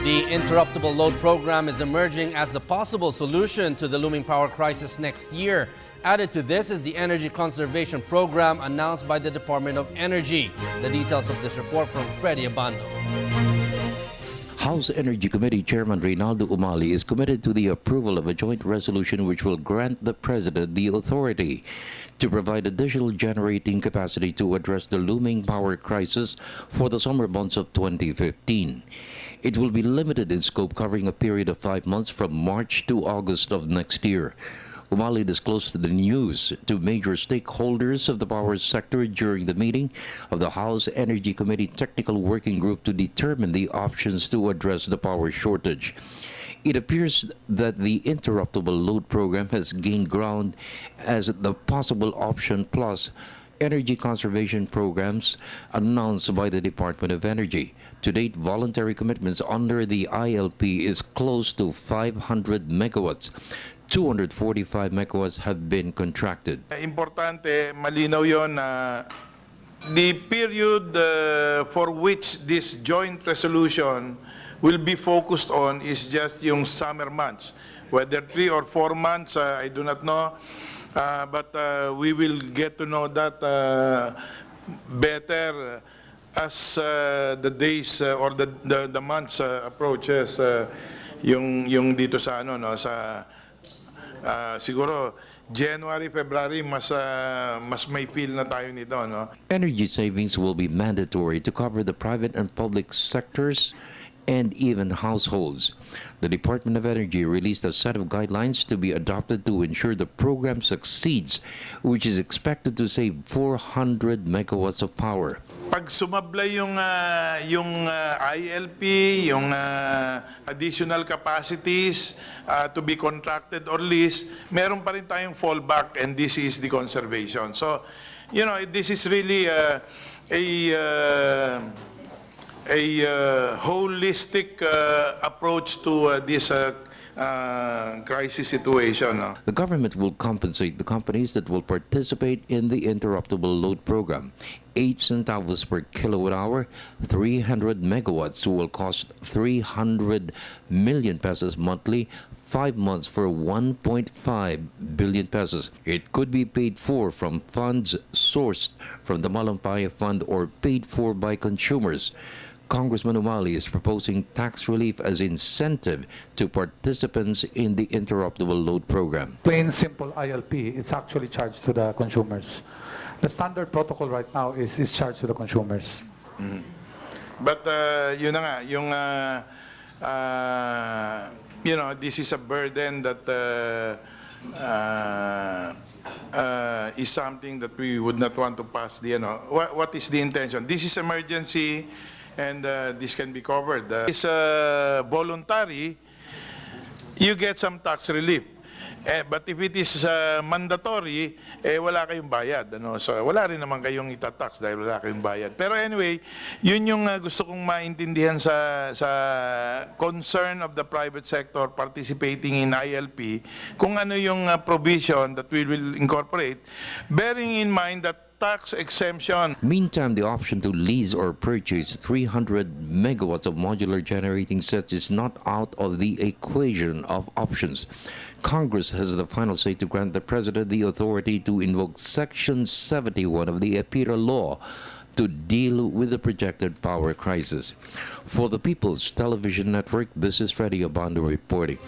The interruptible load program is emerging as a possible solution to the looming power crisis next year. Added to this is the energy conservation program announced by the Department of Energy. The details of this report from Freddie Abando. House Energy Committee Chairman Reynaldo Umali is committed to the approval of a joint resolution which will grant the President the authority to provide additional generating capacity to address the looming power crisis for the summer months of 2015. It will be limited in scope, covering a period of 5 months from March to August of next year. Umali disclosed the news to major stakeholders of the power sector during the meeting of the House Energy Committee Technical Working Group to determine the options to address the power shortage. It appears that the interruptible load program has gained ground as the possible option, plus energy conservation programs announced by the Department of Energy. To date, voluntary commitments under the ILP is close to 500 megawatts. 245 megawatts have been contracted. Importante, malinaw yon na the period for which this joint resolution will be focused on is just yung summer months. Whether 3 or 4 months, I do not know. But we will get to know that better as the days or the months approaches. Yung dito sa ano, no, sa siguro January, February, mas may feel na tayo nito, no? Energy savings will be mandatory to cover the private and public sectors and even households. The Department of Energy released a set of guidelines to be adopted to ensure the program succeeds, which is expected to save 400 megawatts of power. Pag sumablay yung ILP, yung additional capacities to be contracted or leased, meron pa rin tayong fallback, and this is the conservation. So, you know, this is really a holistic approach to this crisis situation. No? The government will compensate the companies that will participate in the interruptible load program. 8 centavos per kilowatt hour, 300 megawatts will cost 300 million pesos monthly, 5 months for 1.5 billion pesos. It could be paid for from funds sourced from the Malampaya Fund or paid for by consumers. Congressman Umali is proposing tax relief as incentive to participants in the interruptible load program. Plain simple ILP, it's actually charged to the consumers. The standard protocol right now is charged to the consumers. Mm-hmm. But yun na nga, yung you know, this is a burden that is something that we would not want to pass. The, you know, what is the intention? This is emergency, and this can be covered. It's voluntary, you get some tax relief. But if it is mandatory, wala kayong bayad. Ano? So, wala rin naman kayong itatax dahil wala kayong bayad. Pero anyway, yun yung gusto kong maintindihan sa concern of the private sector participating in ILP, kung ano yung provision that we will incorporate, bearing in mind that tax exemption. Meantime, the option to lease or purchase 300 megawatts of modular generating sets is not out of the equation of options. Congress has the final say to grant the President the authority to invoke Section 71 of the EPIRA law to deal with the projected power crisis. For the People's Television Network, this is Freddie Abando reporting.